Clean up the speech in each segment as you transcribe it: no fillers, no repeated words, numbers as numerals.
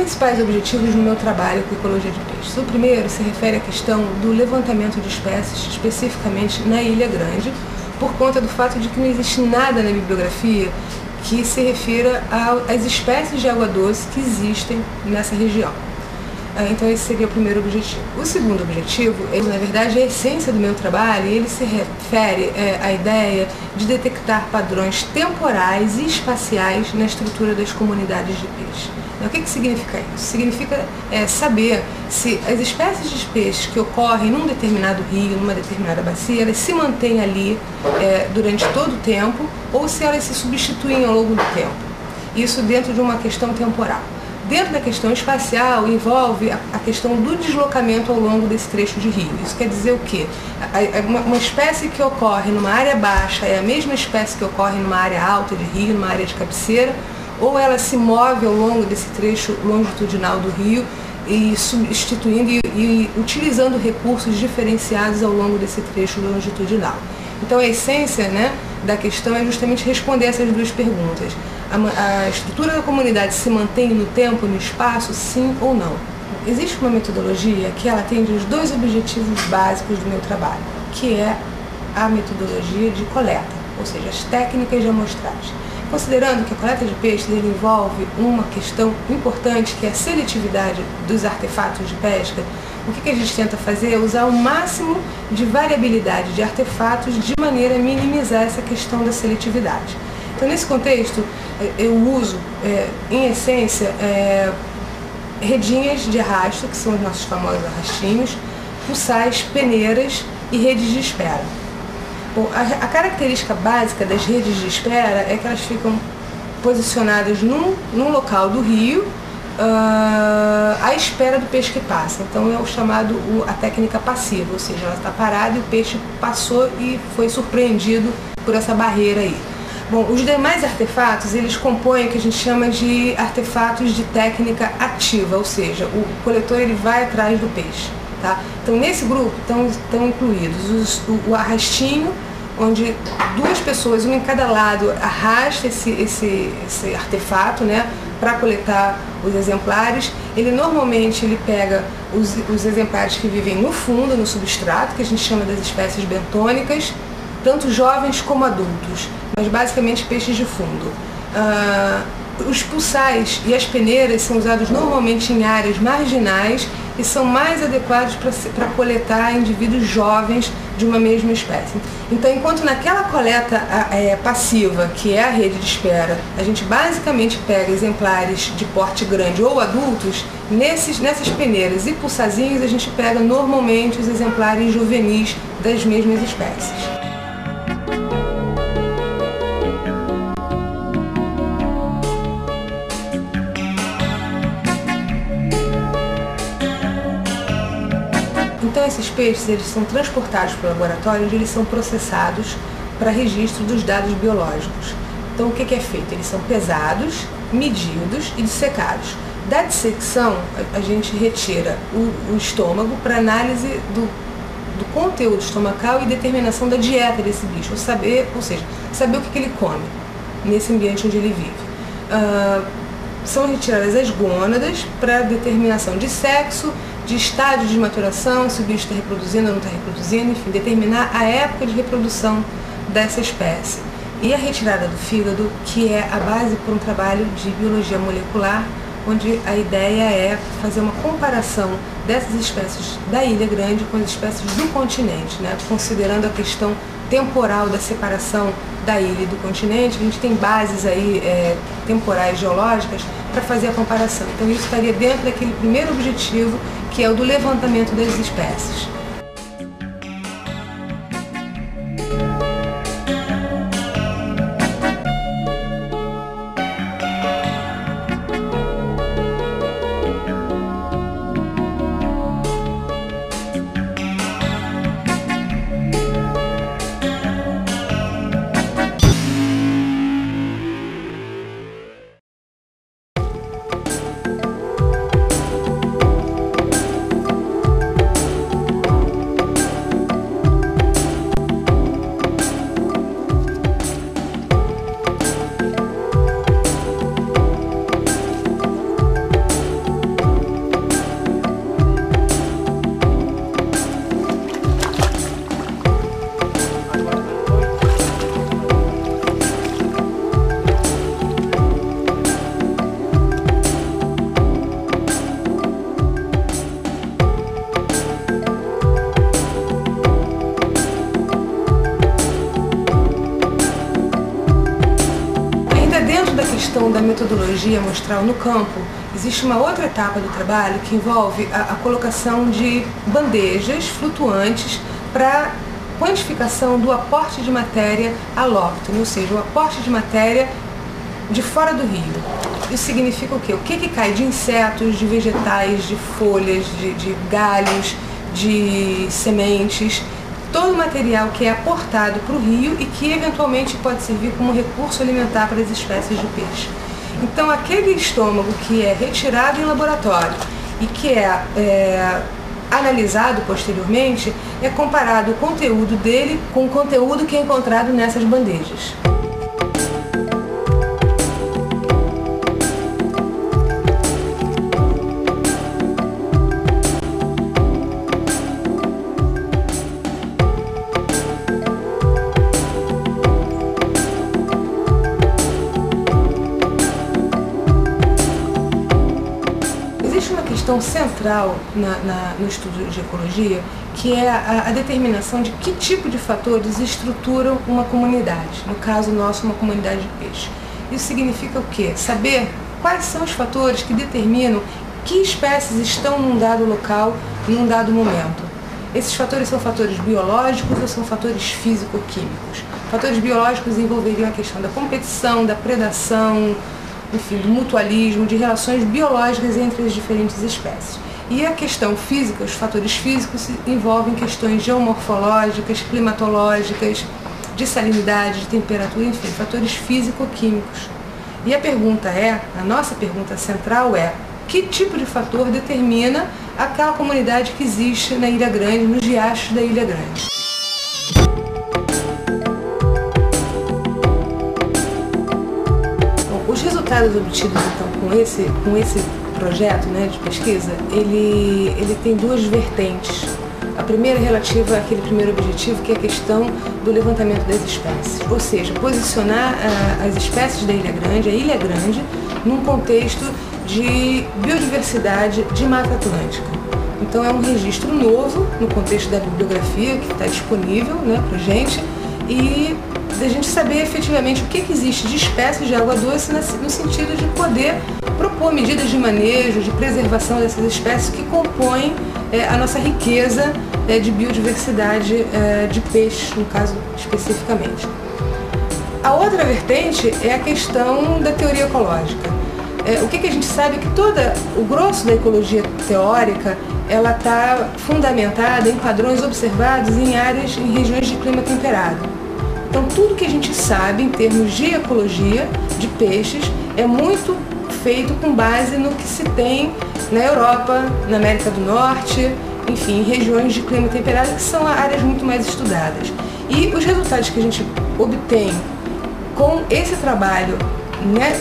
principais objetivos no meu trabalho com ecologia de peixes. O primeiro se refere à questão do levantamento de espécies, especificamente na Ilha Grande, por conta do fato de que não existe nada na bibliografia que se refira às espécies de água doce que existem nessa região. Então esse seria o primeiro objetivo. O segundo objetivo, na verdade, é a essência do meu trabalho, e ele se refere à ideia de detectar padrões temporais e espaciais na estrutura das comunidades de peixe. O que significa isso? Significa saber se as espécies de peixes que ocorrem num determinado rio, numa determinada bacia, elas se mantêm ali durante todo o tempo, ou se elas se substituem ao longo do tempo. Isso dentro de uma questão temporal. Dentro da questão espacial, envolve a questão do deslocamento ao longo desse trecho de rio. Isso quer dizer o quê? Uma espécie que ocorre numa área baixa é a mesma espécie que ocorre numa área alta de rio, numa área de cabeceira, ou ela se move ao longo desse trecho longitudinal do rio e substituindo e utilizando recursos diferenciados ao longo desse trecho longitudinal. Então a essência, da questão é justamente responder essas duas perguntas. A estrutura da comunidade se mantém no tempo, no espaço, sim ou não? Existe uma metodologia que ela atende os dois objetivos básicos do meu trabalho, que é a metodologia de coleta, ou seja, as técnicas de amostragem. Considerando que a coleta de peixes envolve uma questão importante, que é a seletividade dos artefatos de pesca, o que a gente tenta fazer é usar o máximo de variabilidade de artefatos de maneira a minimizar essa questão da seletividade. Então, nesse contexto, eu uso, em essência, redinhas de arrasto, que são os nossos famosos arrastinhos, fuçais, peneiras e redes de espera. Bom, a característica básica das redes de espera é que elas ficam posicionadas num local do rio, à espera do peixe que passa. Então é o chamado a técnica passiva, ou seja, ela está parada e o peixe passou e foi surpreendido por essa barreira aí. Bom, os demais artefatos, eles compõem o que a gente chama de artefatos de técnica ativa, ou seja, o coletor ele vai atrás do peixe. Tá? Então nesse grupo estão incluídos o arrastinho, onde duas pessoas, uma em cada lado, arrasta esse artefato, para coletar os exemplares. Ele normalmente pega os exemplares que vivem no fundo, no substrato, que a gente chama das espécies bentônicas, tanto jovens como adultos, mas basicamente peixes de fundo. Os pulsais e as peneiras são usados normalmente em áreas marginais e são mais adequados para coletar indivíduos jovens de uma mesma espécie. Então, enquanto naquela coleta passiva, que é a rede de espera, a gente basicamente pega exemplares de porte grande ou adultos, nessas peneiras e pulsazinhos a gente pega normalmente os exemplares juvenis das mesmas espécies. Então esses peixes eles são transportados para o laboratório, onde eles são processados para registro dos dados biológicos. Então o que é feito? Eles são pesados, medidos e dissecados. Da dissecção a gente retira o estômago para análise do conteúdo estomacal e determinação da dieta desse bicho, ou seja, saber o que ele come nesse ambiente onde ele vive. São retiradas as gônadas para determinação de sexo, de estágio de maturação, se o bicho está reproduzindo ou não está reproduzindo, enfim, determinar a época de reprodução dessa espécie. E a retirada do fígado, que é a base para um trabalho de biologia molecular, onde a ideia é fazer uma comparação dessas espécies da Ilha Grande com as espécies do continente, considerando a questão temporal da separação da ilha e do continente. A gente tem bases aí temporais geológicas para fazer a comparação. Então isso estaria dentro daquele primeiro objetivo, que é o do levantamento das espécies. metodologia amostral no campo, existe uma outra etapa do trabalho que envolve a colocação de bandejas flutuantes para quantificação do aporte de matéria alóctone, ou seja, o aporte de matéria de fora do rio. Isso significa o quê? O que cai de insetos, de vegetais, de folhas, de galhos, de sementes, todo o material que é aportado para o rio e que eventualmente pode servir como recurso alimentar para as espécies de peixe. Então, aquele estômago que é retirado em laboratório e que é analisado posteriormente, é comparado o conteúdo dele com o conteúdo que é encontrado nessas bandejas. Existe uma questão central no estudo de ecologia, que é a determinação de que tipo de fatores estruturam uma comunidade, no caso nosso, uma comunidade de peixe. Isso significa o quê? Saber quais são os fatores que determinam que espécies estão num dado local, num dado momento. Esses fatores são fatores biológicos ou são fatores físico-químicos? Fatores biológicos envolveriam a questão da competição, da predação, enfim, do mutualismo, de relações biológicas entre as diferentes espécies. E a questão física, os fatores físicos envolvem questões geomorfológicas, climatológicas, de salinidade, de temperatura, enfim, fatores físico-químicos. E a nossa pergunta central é: que tipo de fator determina aquela comunidade que existe na Ilha Grande, nos riachos da Ilha Grande? Os resultados obtidos então com esse projeto, né, de pesquisa, ele tem duas vertentes. A primeira é relativa àquele primeiro objetivo, que é a questão do levantamento das espécies, ou seja, posicionar as espécies da Ilha Grande, num contexto de biodiversidade de Mata Atlântica. Então é um registro novo no contexto da bibliografia que está disponível, né, para a gente, e da gente saber efetivamente o que existe de espécies de água doce no sentido de poder propor medidas de manejo, de preservação dessas espécies que compõem a nossa riqueza de biodiversidade de peixes, no caso especificamente. A outra vertente é a questão da teoria ecológica. O que a gente sabe é que o grosso da ecologia teórica ela está fundamentada em padrões observados em regiões de clima temperado. Então, tudo que a gente sabe em termos de ecologia de peixes é muito feito com base no que se tem na Europa, na América do Norte, enfim, em regiões de clima temperado, que são áreas muito mais estudadas. E os resultados que a gente obtém com esse trabalho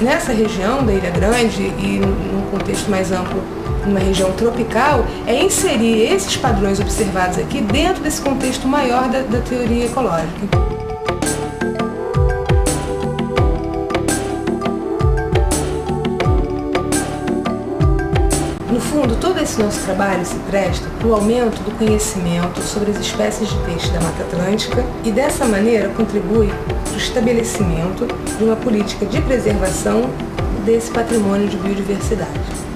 nessa região da Ilha Grande e num contexto mais amplo, numa região tropical, é inserir esses padrões observados aqui dentro desse contexto maior da teoria ecológica. No fundo, todo esse nosso trabalho se presta para o aumento do conhecimento sobre as espécies de peixe da Mata Atlântica e, dessa maneira, contribui para o estabelecimento de uma política de preservação desse patrimônio de biodiversidade.